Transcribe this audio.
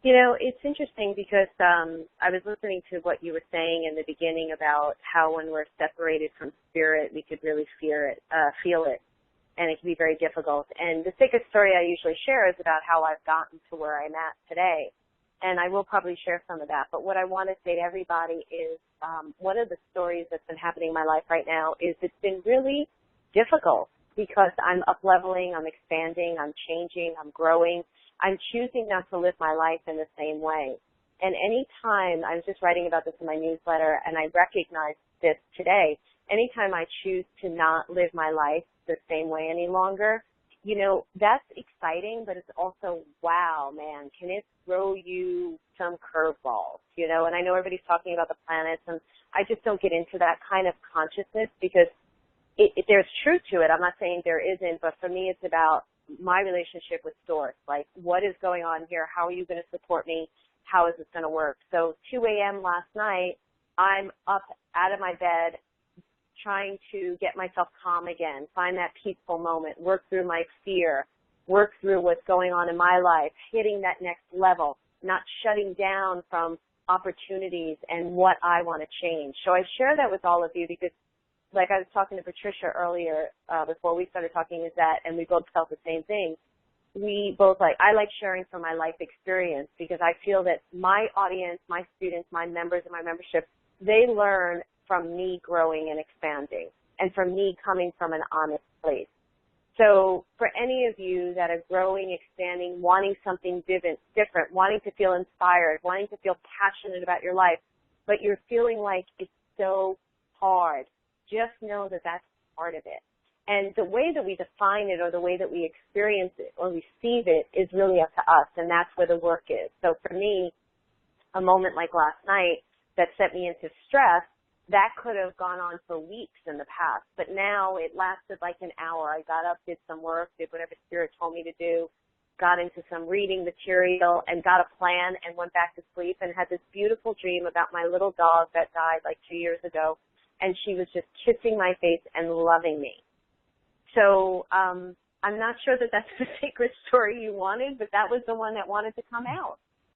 It's interesting because I was listening to what you were saying in the beginning about how when we're separated from spirit, we could really feel it, and it can be very difficult. And the sickest story I usually share is about how I've gotten to where I'm at today, and I will probably share some of that. But what I want to say to everybody is one of the stories that's been happening in my life right now is it's been really difficult because I'm up-leveling, I'm expanding, I'm changing, I'm growing. I'm choosing not to live my life in the same way. And any time, I was just writing about this in my newsletter, and I recognize this today, anytime I choose to not live my life the same way any longer, that's exciting, but it's also, wow, man, can it throw you some curveballs, And I know everybody's talking about the planets, and I just don't get into that kind of consciousness because there's truth to it. I'm not saying there isn't, but for me it's about my relationship with Source. Like, what is going on here? How are you going to support me? How is this going to work? So 2 a.m. last night, I'm up out of my bed trying to get myself calm again, find that peaceful moment, work through my fear, work through what's going on in my life, hitting that next level, not shutting down from opportunities and what I want to change. So I share that with all of you because, like I was talking to Patricia earlier before we started talking, and we both felt the same thing. I like sharing from my life experience because I feel that my audience, my students, my members and my membership, they learn from me growing and expanding and from me coming from an honest place. So for any of you that are growing, expanding, wanting something different, wanting to feel inspired, wanting to feel passionate about your life, but you're feeling like it's so hard, just know that that's part of it. And the way that we define it or the way that we experience it or receive it is really up to us, and that's where the work is. So for me, a moment like last night that sent me into stress, that could have gone on for weeks in the past, but now it lasted like an hour. I got up, did some work, did whatever Spirit told me to do, got into some reading material and got a plan and went back to sleep and had this beautiful dream about my little dog that died like 2 years ago. And she was just kissing my face and loving me. So I'm not sure that that's the sacred story you wanted, but that was the one that wanted to come out.